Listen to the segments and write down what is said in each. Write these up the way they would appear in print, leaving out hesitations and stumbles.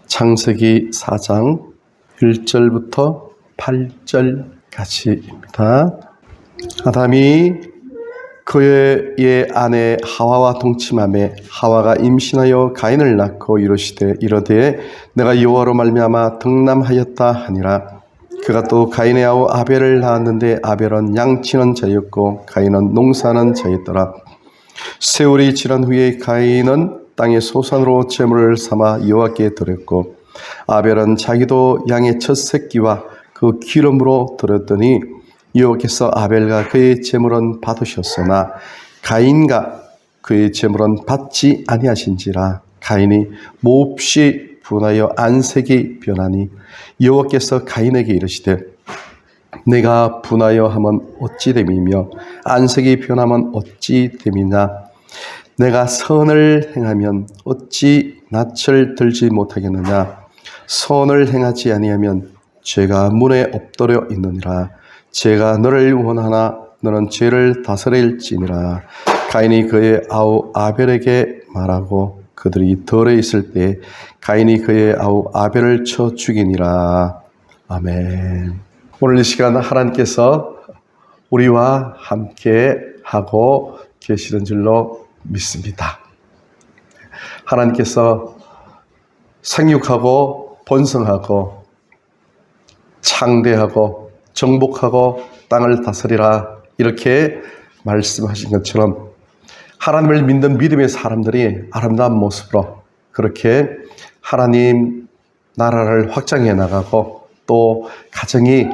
창세기 4장 1절부터 8절까지입니다. 아담이 그의 아내 하와와 동침하매 하와가 임신하여 가인을 낳고 이르되 내가 여호와로 말미암아 득남하였다 하니라. 그가 또 가인의 아우 아벨을 낳았는데 아벨은 양치는 자였고 가인은 농사하는 자였더라. 세월이 지난 후에 가인은 땅의 소산으로 제물을 삼아 여호와께 드렸고 아벨은 자기도 양의 첫 새끼와 그 기름으로 드렸더니 여호와께서 아벨과 그의 제물은 받으셨으나 가인과 그의 제물은 받지 아니하신지라. 가인이 몹시 분하여 안색이 변하니 여호와께서 가인에게 이르시되 내가 분하여 하면 어찌 됨이며 안색이 변하면 어찌 됨이냐. 내가 선을 행하면 어찌 낯을 들지 못하겠느냐. 선을 행하지 아니하면 죄가 문에 엎드려 있느니라. 죄가 너를 원하나 너는 죄를 다스릴지니라. 가인이 그의 아우 아벨에게 말하고 그들이 들에 있을 때 가인이 그의 아우 아벨을 쳐 죽이니라. 아멘. 오늘 이 시간 하나님께서 우리와 함께 하고 계시는 줄로 믿습니다. 하나님께서 생육하고 번성하고 창대하고 정복하고 땅을 다스리라 이렇게 말씀하신 것처럼 하나님을 믿는 믿음의 사람들이 아름다운 모습으로 그렇게 하나님 나라를 확장해 나가고 또 가정이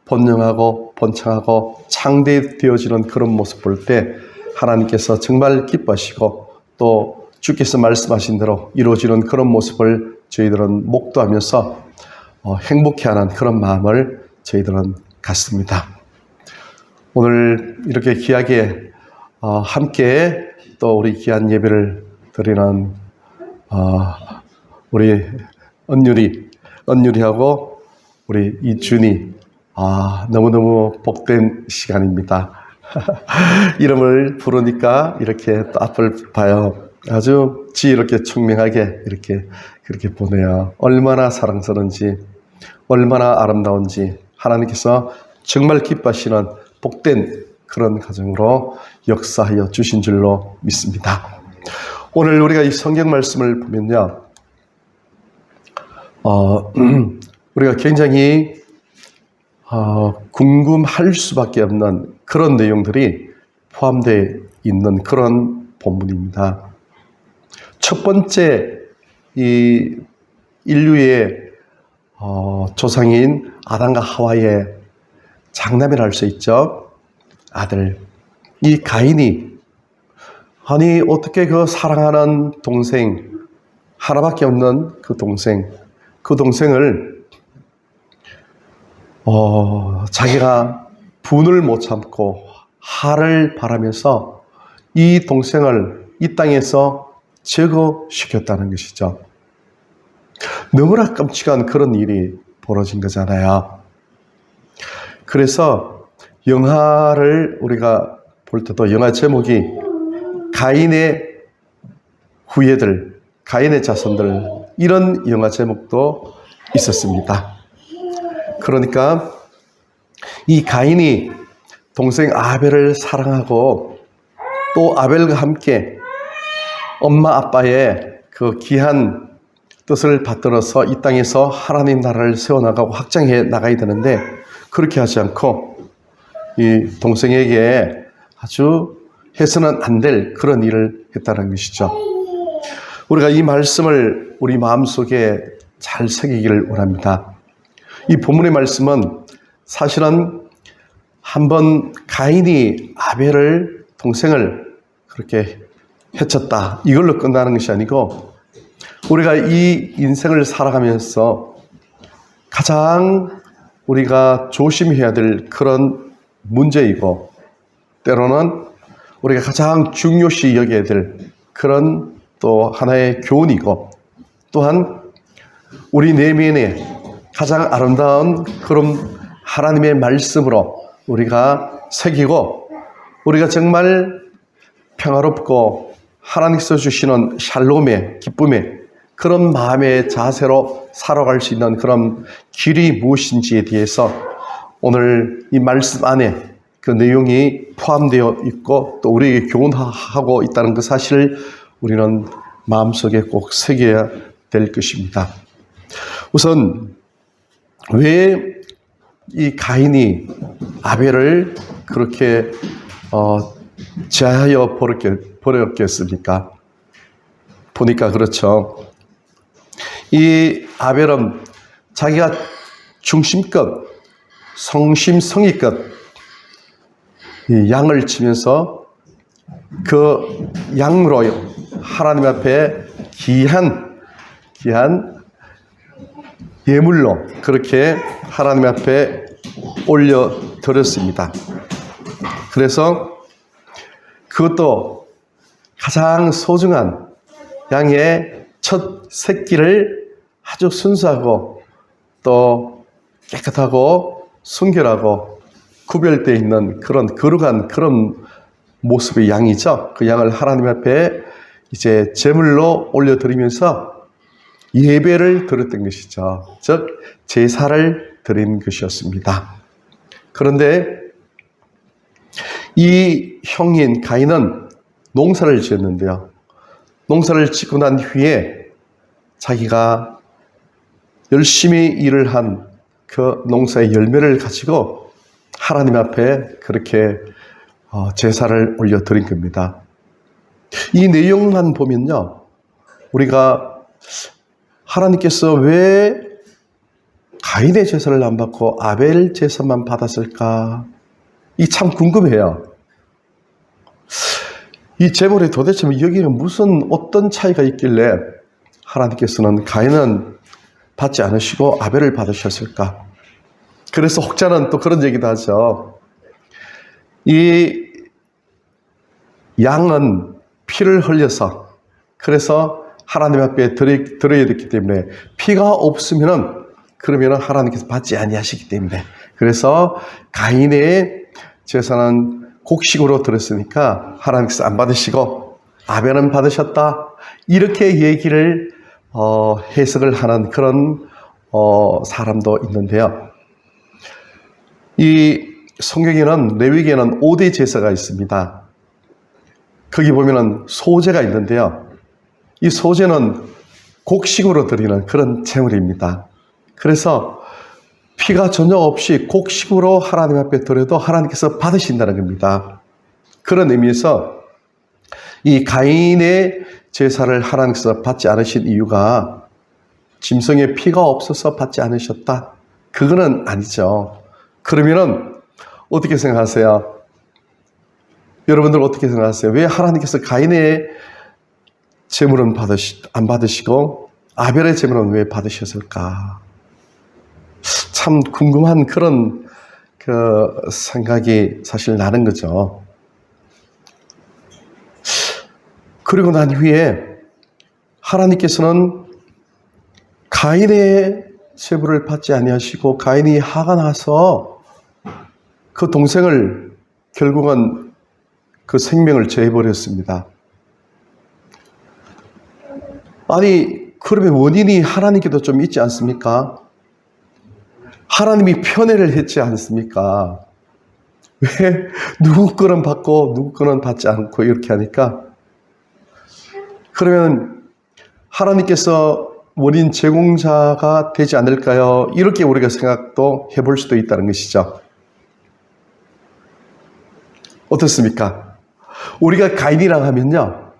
번영하고 번창하고 창대되어지는 그런 모습 볼 때 하나님께서 정말 기뻐하시고 또 주께서 말씀하신 대로 이루어지는 그런 모습을 저희들은 목도하면서 행복해하는 그런 마음을 저희들은 갖습니다. 오늘 이렇게 귀하게 함께 또 우리 귀한 예배를 드리는 우리 언유리하고 우리 이준이 너무너무 복된 시간입니다. 이름을 부르니까 이렇게 또 앞을 봐요. 아주 지혜롭게 총명하게 이렇게 그렇게 보내요. 얼마나 사랑스러운지 얼마나 아름다운지 하나님께서 정말 기뻐하시는 복된 그런 가정으로 역사하여 주신 줄로 믿습니다. 오늘 우리가 이 성경 말씀을 보면요, 우리가 굉장히 궁금할 수밖에 없는 그런 내용들이 포함되어 있는 그런 본문입니다. 첫 번째 이 인류의 조상인 아담과 하와의 장남이라 할 수 있죠. 아들. 이 가인이 아니 어떻게 그 사랑하는 동생 하나밖에 없는 그 동생을 자기가 분을 못 참고 화를 바라면서 이 동생을 이 땅에서 제거시켰다는 것이죠. 너무나 끔찍한 그런 일이 벌어진 거잖아요. 그래서 영화를 우리가 볼 때도 영화 제목이 가인의 후예들, 가인의 자손들 이런 영화 제목도 있었습니다. 그러니까 이 가인이 동생 아벨을 사랑하고 또 아벨과 함께 엄마 아빠의 그 귀한 뜻을 받들어서 이 땅에서 하나님 나라를 세워나가고 확장해 나가야 되는데 그렇게 하지 않고 이 동생에게 아주 해서는 안 될 그런 일을 했다는 것이죠. 우리가 이 말씀을 우리 마음속에 잘 새기기를 원합니다. 이 본문의 말씀은 사실은 한번 가인이 아벨을 동생을 그렇게 해쳤다 이걸로 끝나는 것이 아니고 우리가 이 인생을 살아가면서 가장 우리가 조심해야 될 그런 문제이고 때로는 우리가 가장 중요시 여겨야 될 그런 또 하나의 교훈이고 또한 우리 내면에 가장 아름다운 그런 하나님의 말씀으로 우리가 새기고 우리가 정말 평화롭고 하나님께서 주시는 샬롬의 기쁨의 그런 마음의 자세로 살아갈 수 있는 그런 길이 무엇인지에 대해서 오늘 이 말씀 안에 그 내용이 포함되어 있고 또 우리에게 교훈하고 있다는 그 사실을 우리는 마음속에 꼭 새겨야 될 것입니다. 우선 왜 이 가인이 아벨을 그렇게 제하여 버렸겠습니까? 보니까 그렇죠. 이 아벨은 자기가 중심껏 성심성의껏 이 양을 치면서 그 양으로 하나님 앞에 귀한 예물로 그렇게 하나님 앞에 올려드렸습니다. 그래서 그것도 가장 소중한 양의 첫 새끼를 아주 순수하고 또 깨끗하고 순결하고 구별되어 있는 그런 거룩한 그런 모습의 양이죠. 그 양을 하나님 앞에 이제 제물로 올려드리면서 예배를 드렸던 것이죠. 즉 제사를 드린 것이었습니다. 그런데 이 형인 가인은 농사를 지었는데요. 농사를 짓고 난 후에 자기가 열심히 일을 한 그 농사의 열매를 가지고 하나님 앞에 그렇게 제사를 올려드린 겁니다. 이 내용만 보면요, 우리가 하나님께서 왜 가인의 제사를 안 받고 아벨 제사만 받았을까? 이 참 궁금해요. 이 제물에 도대체 여기는 무슨 어떤 차이가 있길래 하나님께서는 가인은 받지 않으시고 아벨을 받으셨을까? 그래서 혹자는 또 그런 얘기도 하죠. 이 양은 피를 흘려서 그래서 하나님 앞에 드려야 됐기 때문에 피가 없으면은 그러면은 하나님께서 받지 아니하시기 때문에 그래서 가인의 제사는 곡식으로 드렸으니까 하나님께서 안 받으시고 아벨은 받으셨다. 이렇게 얘기를 해석을 하는 그런 사람도 있는데요. 이 성경에는 레위기에는 5대 제사가 있습니다. 거기 보면은 소제가 있는데요. 이 소제는 곡식으로 드리는 그런 제물입니다. 그래서 피가 전혀 없이 곡식으로 하나님 앞에 드려도 하나님께서 받으신다는 겁니다. 그런 의미에서 이 가인의 제사를 하나님께서 받지 않으신 이유가 짐승의 피가 없어서 받지 않으셨다? 그거는 아니죠. 그러면은 어떻게 생각하세요? 여러분들 어떻게 생각하세요? 왜 하나님께서 가인의 제물은 안 받으시고 아벨의 제물은 왜 받으셨을까? 참 궁금한 그런 생각이 사실 나는 거죠. 그리고 난 후에 하나님께서는 가인의 제물을 받지 아니하시고 가인이 화가 나서 그 동생을 결국은 그 생명을 제해버렸습니다. 아니 그러면 원인이 하나님께도 좀 있지 않습니까? 하나님이 편애를 했지 않습니까? 왜 누구 거는 받고 누구 거는 받지 않고 이렇게 하니까 그러면 하나님께서 원인 제공자가 되지 않을까요? 이렇게 우리가 생각도 해볼 수도 있다는 것이죠. 어떻습니까? 우리가 가인이랑 하면요,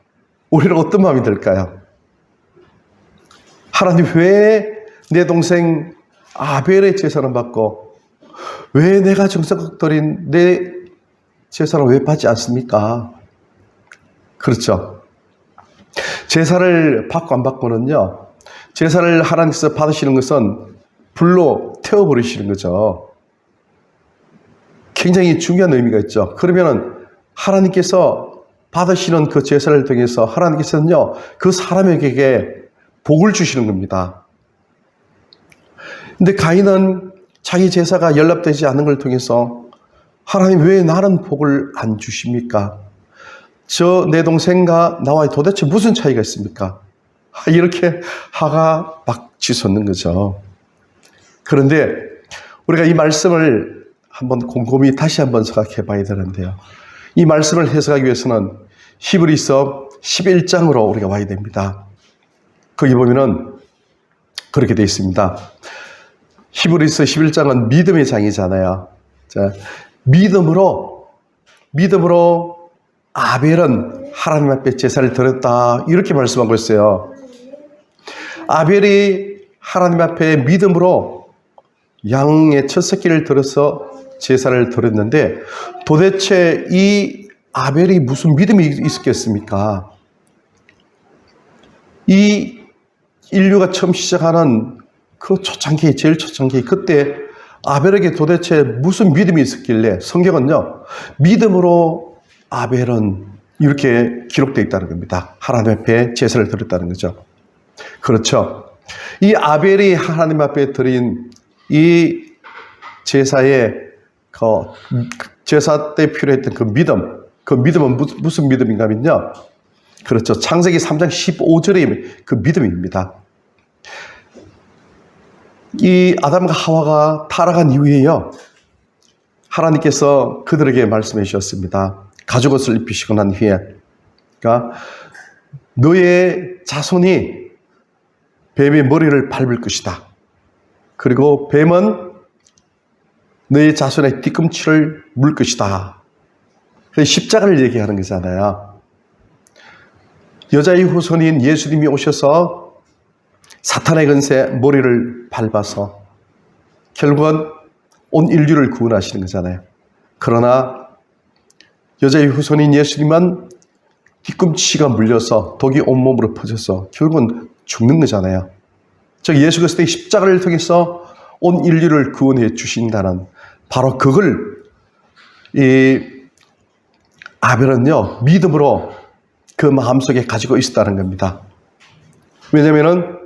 우리는 어떤 마음이 들까요? 하나님 왜 내 동생 아벨의 제사는 받고 왜 내가 정성껏 드린 내 제사는 왜 받지 않습니까? 그렇죠. 제사를 받고 안 받고는요, 제사를 하나님께서 받으시는 것은 불로 태워버리시는 거죠. 굉장히 중요한 의미가 있죠. 그러면은 하나님께서 받으시는 그 제사를 통해서 하나님께서는요, 그 사람에게 복을 주시는 겁니다. 근데 가인은 자기 제사가 연락되지 않는 걸 통해서 하나님 왜 나는 복을 안 주십니까? 저 내 동생과 나와 도대체 무슨 차이가 있습니까? 이렇게 화가 막 치솟는 거죠. 그런데 우리가 이 말씀을 한번 곰곰이 다시 한번 생각해 봐야 되는데요. 이 말씀을 해석하기 위해서는 히브리서 11장으로 우리가 와야 됩니다. 거기 보면은 그렇게 되어 있습니다. 히브리서 11장은 믿음의 장이잖아요. 자, 믿음으로 아벨은 하나님 앞에 제사를 드렸다, 이렇게 말씀하고 있어요. 아벨이 하나님 앞에 믿음으로 양의 첫 새끼를 들어서 제사를 드렸는데, 도대체 이 아벨이 무슨 믿음이 있었겠습니까? 이 인류가 처음 시작하는 그 초창기, 제일 초창기, 그때 아벨에게 도대체 무슨 믿음이 있었길래 성경은요, 믿음으로 아벨은 이렇게 기록되어 있다는 겁니다. 하나님 앞에 제사를 드렸다는 거죠. 그렇죠. 이 아벨이 하나님 앞에 드린 이 제사의 제사 때 필요했던 그 믿음은 무슨 믿음인가 하면요, 그렇죠, 창세기 3장 15절의 그 믿음입니다. 이 아담과 하와가 타락한 이후에요, 하나님께서 그들에게 말씀해 주셨습니다. 가죽옷을 입히시고 난 후에, 그러니까 너의 자손이 뱀의 머리를 밟을 것이다. 그리고 뱀은 너의 자손의 뒤꿈치를 물 것이다. 십자가를 얘기하는 거잖아요. 여자의 후손인 예수님이 오셔서 사탄의 근세 머리를 밟아서 결국은 온 인류를 구원하시는 거잖아요. 그러나 여자의 후손인 예수님은 뒤꿈치가 물려서 독이 온몸으로 퍼져서 결국은 죽는 거잖아요. 즉 예수 그리스도의 십자가를 통해서 온 인류를 구원해 주신다는, 바로 그걸 이 아벨은요, 믿음으로 그 마음속에 가지고 있었다는 겁니다. 왜냐하면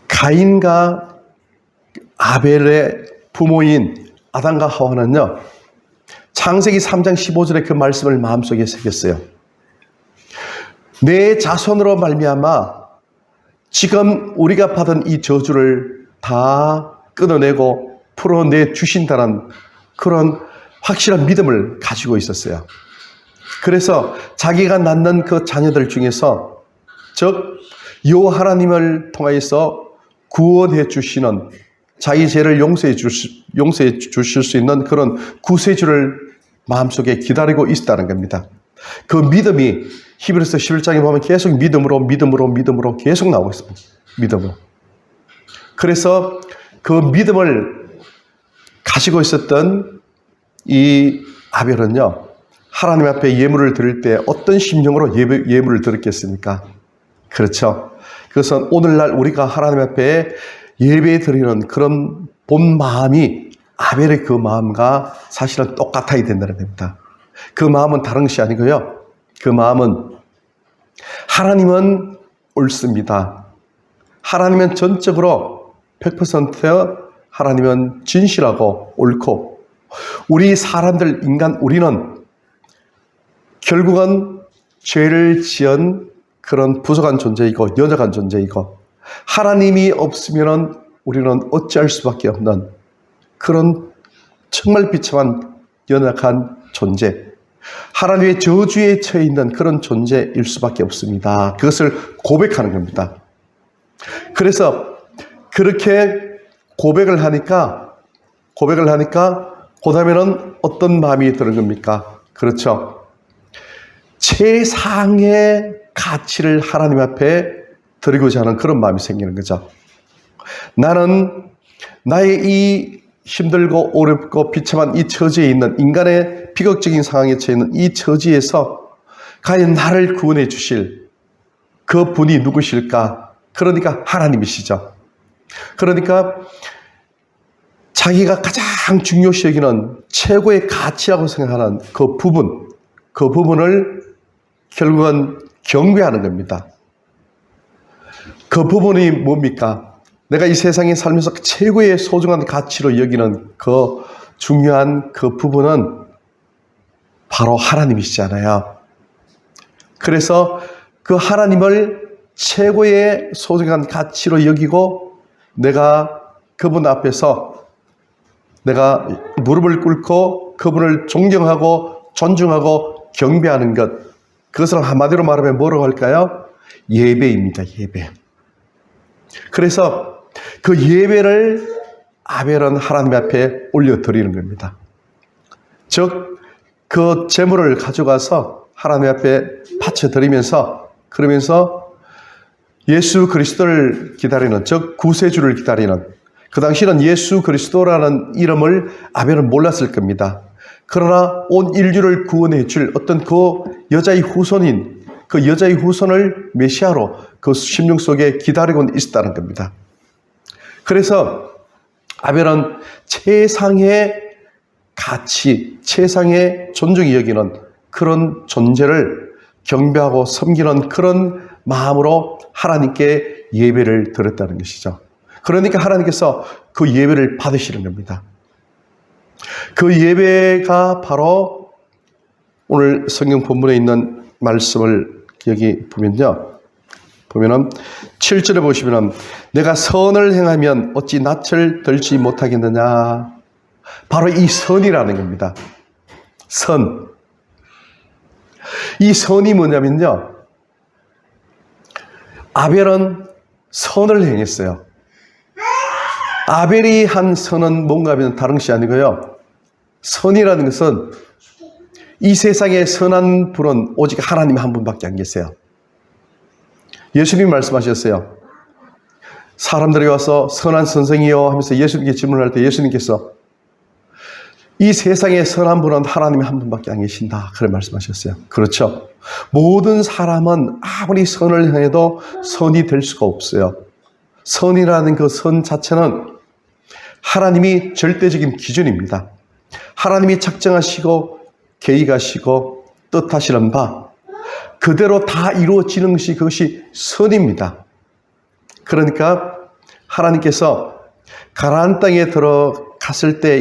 가인과 아벨의 부모인 아담과 하와는요, 창세기 3장 15절의 그 말씀을 마음속에 새겼어요. 내 자손으로 말미암아 지금 우리가 받은 이 저주를 다 끊어내고 풀어내 주신다는 그런 확실한 믿음을 가지고 있었어요. 그래서 자기가 낳는 그 자녀들 중에서, 즉 여호와 하나님을 통하여서 구원해 주시는, 자기 죄를 용서해 주실 수 있는 그런 구세주를 마음속에 기다리고 있었다는 겁니다. 그 믿음이 히브리서 11장에 보면 계속 믿음으로 계속 나오고 있습니다. 믿음으로. 그래서 그 믿음을 가지고 있었던 이 아벨은요, 하나님 앞에 예물을 드릴 때 어떤 심령으로 예물을 드렸겠습니까? 그렇죠. 그것은 오늘날 우리가 하나님 앞에 예배 드리는 그런 본 마음이 아벨의 그 마음과 사실은 똑같아야 된다는 겁니다. 그 마음은 다른 것이 아니고요, 그 마음은 하나님은 옳습니다. 하나님은 전적으로 100% 하나님은 진실하고 옳고, 우리 사람들, 인간, 우리는 결국은 죄를 지은 그런 부족한 존재이고 연약한 존재이고, 하나님이 없으면 우리는 어찌할 수밖에 없는 그런 정말 비참한 연약한 존재, 하나님의 저주에 처해 있는 그런 존재일 수밖에 없습니다. 그것을 고백하는 겁니다. 그래서 그렇게 고백을 하니까 그 다음에는 어떤 마음이 드는 겁니까? 그렇죠. 최상의 가치를 하나님 앞에 드리고자 하는 그런 마음이 생기는 거죠. 나는 나의 이 힘들고 어렵고 비참한 이 처지에 있는, 인간의 비극적인 상황에 처해 있는 이 처지에서 과연 나를 구원해 주실 그 분이 누구실까? 그러니까 하나님이시죠. 그러니까 자기가 가장 중요시 여기는 최고의 가치라고 생각하는 그 부분을 결국은 경배하는 겁니다. 그 부분이 뭡니까? 내가 이 세상에 살면서 최고의 소중한 가치로 여기는 그 중요한 그 부분은 바로 하나님이시잖아요. 그래서 그 하나님을 최고의 소중한 가치로 여기고 내가 그분 앞에서 내가 무릎을 꿇고 그분을 존경하고 존중하고 경배하는 것, 그것을 한마디로 말하면 뭐라고 할까요? 예배입니다. 예배. 그래서 그 예배를 아벨은 하나님 앞에 올려드리는 겁니다. 즉, 그 제물을 가져가서 하나님 앞에 바쳐드리면서, 그러면서 예수 그리스도를 기다리는, 즉 구세주를 기다리는, 그 당시는 예수 그리스도라는 이름을 아벨은 몰랐을 겁니다. 그러나 온 인류를 구원해 줄 어떤 그 여자의 후손인, 그 여자의 후손을 메시아로 그 심령 속에 기다리고 있었다는 겁니다. 그래서 아벨은 최상의 가치, 최상의 존중이 여기는 그런 존재를 경배하고 섬기는 그런 마음으로 하나님께 예배를 드렸다는 것이죠. 그러니까 하나님께서 그 예배를 받으시는 겁니다. 그 예배가 바로 오늘 성경 본문에 있는 말씀을 여기 보면요. 보면은 7절에 보시면은 내가 선을 행하면 어찌 낯을 들지 못하겠느냐. 바로 이 선이라는 겁니다. 선. 이 선이 뭐냐면요. 아벨은 선을 행했어요. 아벨이 한 선은 뭔가 하면 다른 것이 아니고요. 선이라는 것은 이 세상에 선한 분은 오직 하나님 한 분밖에 안 계세요. 예수님이 말씀하셨어요. 사람들이 와서 선한 선생이요 하면서 예수님께 질문할 때 예수님께서 이 세상에 선한 분은 하나님 한 분밖에 안 계신다. 그런 말씀하셨어요. 그렇죠. 모든 사람은 아무리 선을 행해도 선이 될 수가 없어요. 선이라는 그 선 자체는 하나님이 절대적인 기준입니다. 하나님이 작정하시고 계획하시고 뜻하시는 바 그대로 다 이루어지는 것이 그것이 선입니다. 그러니까 하나님께서 가나안 땅에 들어갔을 때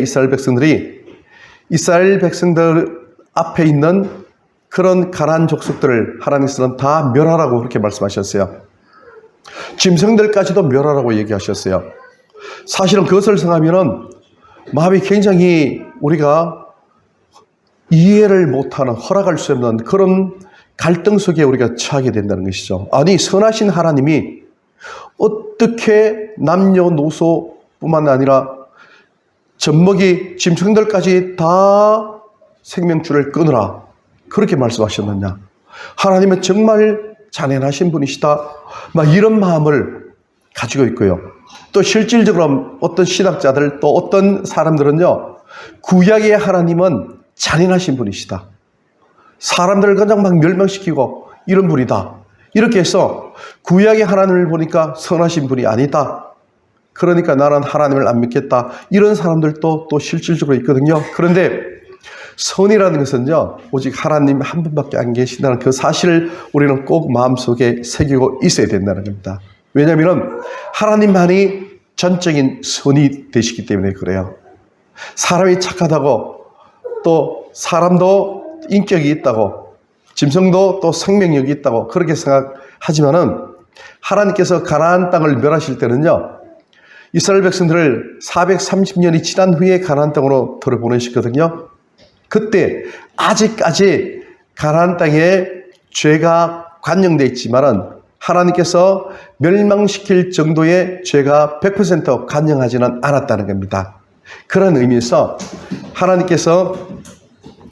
이스라엘 백성들 앞에 있는 그런 가나안 족속들을 하나님께서는 다 멸하라고 그렇게 말씀하셨어요. 짐승들까지도 멸하라고 얘기하셨어요. 사실은 그것을 생각하면 마음이 굉장히 우리가 이해를 못하는, 허락할 수 없는 그런 갈등 속에 우리가 처하게 된다는 것이죠. 아니, 선하신 하나님이 어떻게 남녀노소뿐만 아니라 젖먹이 짐승들까지 다 생명줄을 끊으라 그렇게 말씀하셨느냐. 하나님은 정말 잔인하신 분이시다. 막 이런 마음을 가지고 있고요. 또 실질적으로 어떤 신학자들 또 어떤 사람들은요. 구약의 하나님은 잔인하신 분이시다. 사람들을 그냥 막 멸망시키고 이런 분이다. 이렇게 해서 구약의 하나님을 보니까 선하신 분이 아니다. 그러니까 나는 하나님을 안 믿겠다. 이런 사람들도 또 실질적으로 있거든요. 그런데 선이라는 것은요. 오직 하나님 한 분밖에 안 계신다는 그 사실을 우리는 꼭 마음속에 새기고 있어야 된다는 겁니다. 왜냐하면 하나님만이 전적인 선이 되시기 때문에 그래요. 사람이 착하다고 또 사람도 인격이 있다고 짐승도 또 생명력이 있다고 그렇게 생각하지만은 하나님께서 가나안 땅을 멸하실 때는요. 이스라엘 백성들을 430년이 지난 후에 가나안 땅으로 들어보내셨거든요. 그때 아직까지 가나안 땅에 죄가 관영되어 있지만은 하나님께서 멸망시킬 정도의 죄가 100% 관영하지는 않았다는 겁니다. 그런 의미에서 하나님께서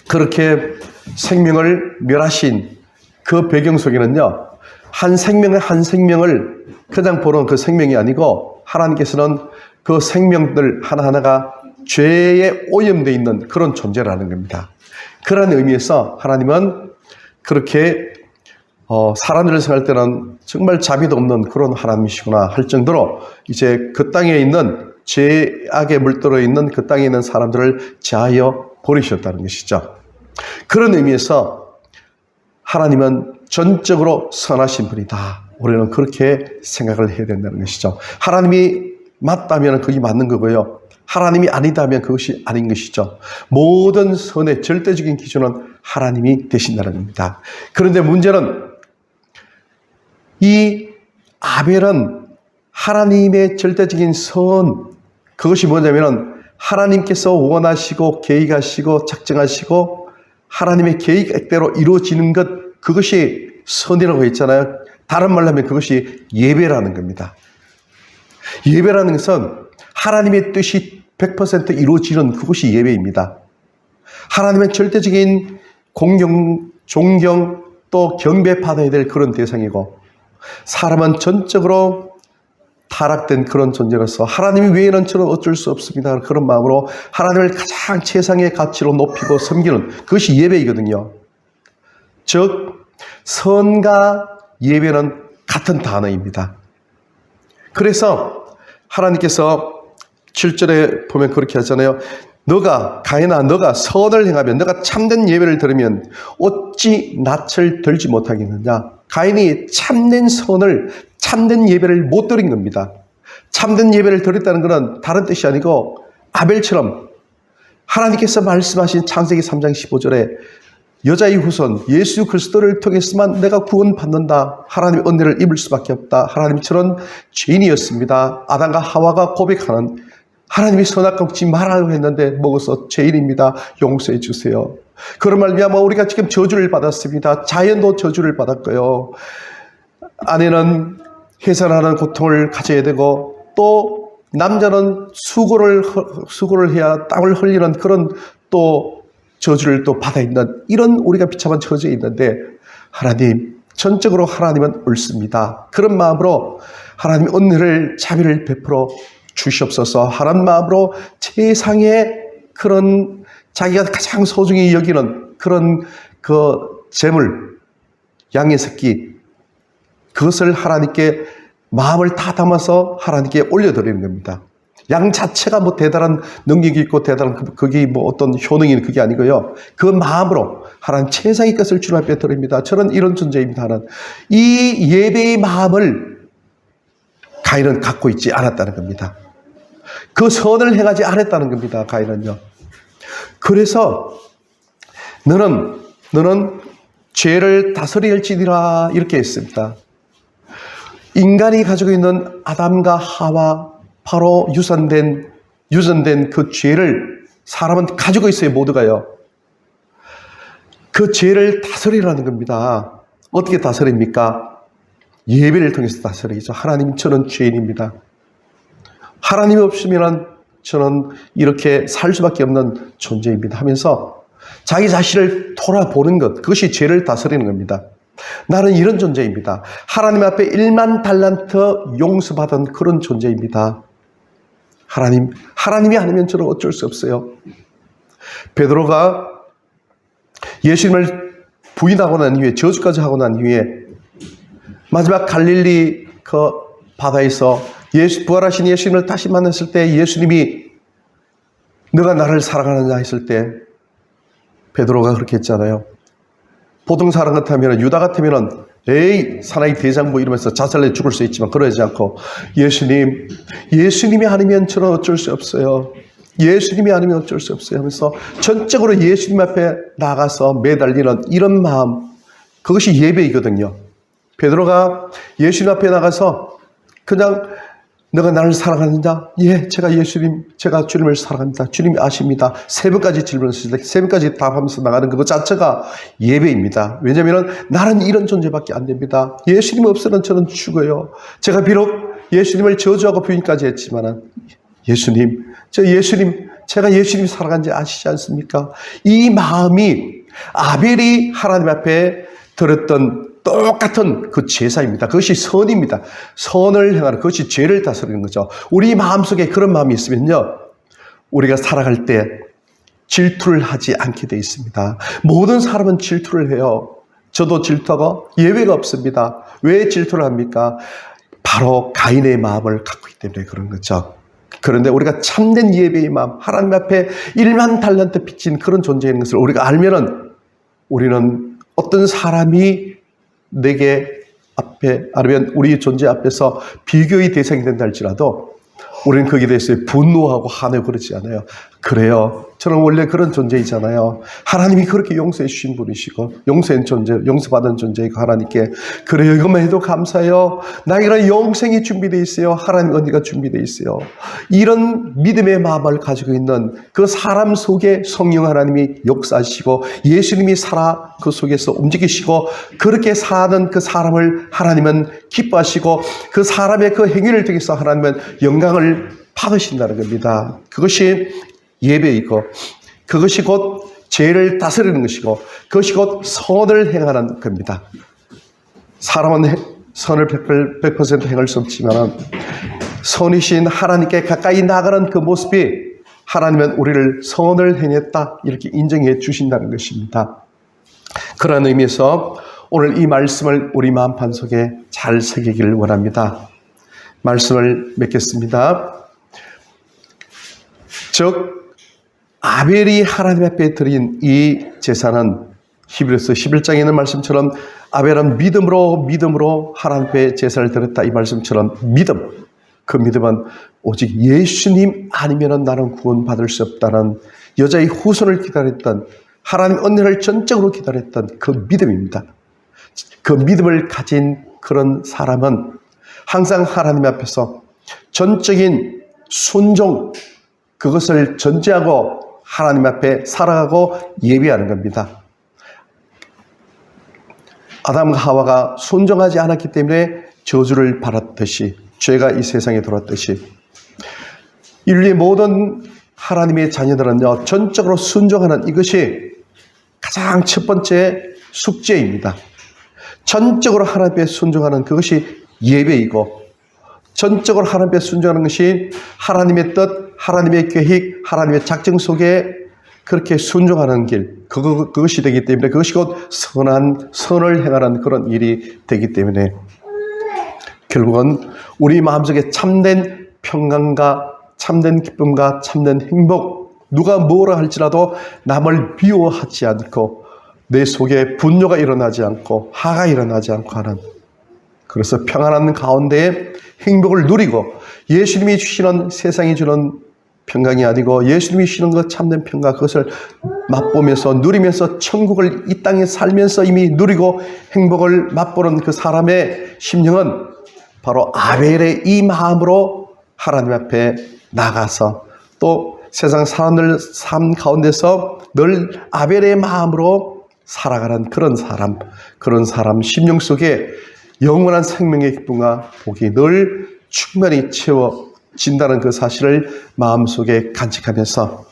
그렇게 생명을 멸하신 그 배경 속에는요. 한 생명을 그냥 보는 그 생명이 아니고 하나님께서는 그 생명들 하나하나가 죄에 오염되어 있는 그런 존재라는 겁니다. 그런 의미에서 하나님은 그렇게 사람들을 생각할 때는 정말 자비도 없는 그런 하나님이시구나 할 정도로 이제 그 땅에 있는 죄악에 물들어 있는 그 땅에 있는 사람들을 제하여 버리셨다는 것이죠. 그런 의미에서 하나님은 전적으로 선하신 분이다. 우리는 그렇게 생각을 해야 된다는 것이죠. 하나님이 맞다면 그게 맞는 거고요. 하나님이 아니다면 그것이 아닌 것이죠. 모든 선의 절대적인 기준은 하나님이 되신다는 겁니다. 그런데 문제는 이 아벨은 하나님의 절대적인 선, 그것이 뭐냐면은 하나님께서 원하시고 계획하시고 작정하시고 하나님의 계획대로 이루어지는 것, 그것이 선이라고 했잖아요. 다른 말로 하면 그것이 예배라는 겁니다. 예배라는 것은 하나님의 뜻이 100% 이루어지는 그것이 예배입니다. 하나님의 절대적인 공경, 존경, 또 경배받아야 될 그런 대상이고, 사람은 전적으로 타락된 그런 존재로서 하나님 외에는 저는 어쩔 수 없습니다. 그런 마음으로 하나님을 가장 최상의 가치로 높이고 섬기는 그것이 예배이거든요. 즉 선과 예배는 같은 단어입니다. 그래서 하나님께서 7절에 보면 그렇게 하잖아요. 가인아, 너가 선을 행하면, 너가 참된 예배를 드리면 어찌 낯을 들지 못하겠느냐. 가인이 참된 선을, 참된 예배를 못 드린 겁니다. 참된 예배를 드렸다는 것은 다른 뜻이 아니고 아벨처럼 하나님께서 말씀하신 창세기 3장 15절에 여자의 후손 예수 그리스도를 통해서만 내가 구원받는다, 하나님의 은혜를 입을 수밖에 없다. 하나님처럼 죄인이었습니다. 아담과 하와가 고백하는, 하나님이 선악과 먹지 말라고 했는데 먹어서 죄인입니다. 용서해 주세요. 그런 말미암아 우리가 지금 저주를 받았습니다. 자연도 저주를 받았고요. 아내는 해산하는 고통을 가져야 되고, 또 남자는 수고를 해야 땀을 흘리는 그런 또 저주를 또 받아 있는, 이런 우리가 비참한 처지에 있는데, 하나님, 전적으로 하나님은 옳습니다. 그런 마음으로 하나님 은혜를, 자비를 베풀어 주시옵소서. 하나님 마음으로 세상의 그런 자기가 가장 소중히 여기는 그런 그 재물, 양의 새끼, 그것을 하나님께 마음을 다 담아서 하나님께 올려드리는 겁니다. 양 자체가 뭐 대단한 능력이 있고 대단한 그게 뭐 어떤 효능이 그게 아니고요. 그 마음으로 하나님 최상의 것을 주님 앞에 드립니다. 저는 이런 존재입니다. 하는 이 예배의 마음을 가인은 갖고 있지 않았다는 겁니다. 그 선을 행하지 않았다는 겁니다. 가인은요. 그래서 너는 죄를 다스릴지니라 이렇게 했습니다. 인간이 가지고 있는 아담과 하와, 바로 유전된 그 죄를 사람은 가지고 있어요. 모두가요. 그 죄를 다스리라는 겁니다. 어떻게 다스립니까? 예배를 통해서 다스리죠. 하나님, 저는 죄인입니다. 하나님이 없으면 저는 이렇게 살 수밖에 없는 존재입니다 하면서 자기 자신을 돌아보는 것, 그것이 죄를 다스리는 겁니다. 나는 이런 존재입니다. 하나님 앞에 1만 달란트 용서받은 그런 존재입니다. 하나님이 아니면 저는 어쩔 수 없어요. 베드로가 예수님을 부인하고 난 이후에, 저주까지 하고 난 이후에 마지막 갈릴리 그 바다에서 부활하신 예수님을 다시 만났을 때, 예수님이 너가 나를 사랑하느냐 했을 때 베드로가 그렇게 했잖아요. 보통 사람 같으면, 유다 같으면 에이 사나이 대장부 이러면서 자살해 죽을 수 있지만 그러지 않고, 예수님이 아니면 저는 어쩔 수 없어요. 예수님이 아니면 어쩔 수 없어요 하면서 전적으로 예수님 앞에 나가서 매달리는 이런 마음, 그것이 예배이거든요. 베드로가 예수님 앞에 나가서 그냥 너가 나를 사랑하느냐? 예, 제가 주님을 사랑합니다. 주님이 아십니다. 3번까지 질문했을 때 3번까지 답하면서 나가는 그것 자체가 예배입니다. 왜냐하면 나는 이런 존재밖에 안 됩니다. 예수님 없으면 저는 죽어요. 제가 비록 예수님을 저주하고 부인까지 했지만 제가 예수님 사랑하는지 아시지 않습니까? 이 마음이 아벨이 하나님 앞에 들었던 똑같은 그 제사입니다. 그것이 선입니다. 선을 행하는, 그것이 죄를 다스리는 거죠. 우리 마음속에 그런 마음이 있으면요, 우리가 살아갈 때 질투를 하지 않게 돼 있습니다. 모든 사람은 질투를 해요. 저도 질투하고 예외가 없습니다. 왜 질투를 합니까? 바로 가인의 마음을 갖고 있기 때문에 그런 거죠. 그런데 우리가 참된 예배의 마음, 하나님 앞에 1만 달란트 빚진 그런 존재인 것을 우리가 알면은, 우리는 어떤 사람이 내게 앞에, 아니면 우리 존재 앞에서 비교의 대상이 된다 할지라도 우리는 거기에 대해서 분노하고 화내고 그러지 않아요. 그래요. 저는 원래 그런 존재이잖아요. 하나님이 그렇게 용서해 주신 분이시고 용서한 존재, 용서받은 존재이고 하나님께 그래요. 이것만 해도 감사해요. 나에게는 영생이 준비되어 있어요. 하나님 은혜가 준비되어 있어요. 이런 믿음의 마음을 가지고 있는 그 사람 속에 성령 하나님이 역사하시고 예수님이 살아 그 속에서 움직이시고 그렇게 사는 그 사람을 하나님은 기뻐하시고 그 사람의 그 행위를 통해서 하나님은 영광을 받으신다는 겁니다. 그것이 예배이고 그것이 곧 죄를 다스리는 것이고 그것이 곧 선을 행하는 겁니다. 사람은 선을 100% 행할 수 없지만 선이신 하나님께 가까이 나가는 그 모습이 하나님은 우리를 선을 행했다 이렇게 인정해 주신다는 것입니다. 그런 의미에서 오늘 이 말씀을 우리 마음판 속에 잘 새기기를 원합니다. 말씀을 맺겠습니다. 즉 아벨이 하나님 앞에 드린 이 제사는 히브리서 11장에 있는 말씀처럼 아벨은 믿음으로 하나님 앞에 제사를 드렸다 이 말씀처럼 믿음, 그 믿음은 오직 예수님 아니면 나는 구원받을 수 없다는 여자의 후손을 기다렸던 하나님 은혜를 전적으로 기다렸던 그 믿음입니다. 그 믿음을 가진 그런 사람은 항상 하나님 앞에서 전적인 순종 그것을 전제하고 하나님 앞에 살아가고 예배하는 겁니다. 아담과 하와가 순종하지 않았기 때문에 저주를 받았듯이 죄가 이 세상에 들어왔듯이 인류의 모든 하나님의 자녀들은요 전적으로 순종하는 이것이 가장 첫 번째 숙제입니다. 전적으로 하나님 앞에 순종하는 그것이 예배이고 전적으로 하나님 앞에 순종하는 것이 하나님의 뜻, 하나님의 계획, 하나님의 작정 속에 그렇게 순종하는 길, 그것이 되기 때문에 그것이 곧 선을 행하는 그런 일이 되기 때문에 결국은 우리 마음속에 참된 평강과 참된 기쁨과 참된 행복, 누가 뭐라 할지라도 남을 미워하지 않고 내 속에 분노가 일어나지 않고 화가 일어나지 않고 하는 그래서 평안한 가운데에 행복을 누리고 예수님이 주시는 세상이 주는 평강이 아니고 예수님이 주시는 그 참된 평강 그것을 맛보면서 누리면서 천국을 이 땅에 살면서 이미 누리고 행복을 맛보는 그 사람의 심령은 바로 아벨의 이 마음으로 하나님 앞에 나가서 또 세상 사람들 삶 가운데서 늘 아벨의 마음으로 살아가는 그런 사람 심령 속에 영원한 생명의 기쁨과 복이 늘 충만히 채워진다는 그 사실을 마음속에 간직하면서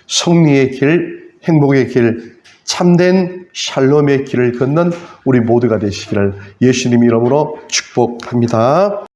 승리의 길, 행복의 길, 참된 샬롬의 길을 걷는 우리 모두가 되시기를 예수님 이름으로 축복합니다.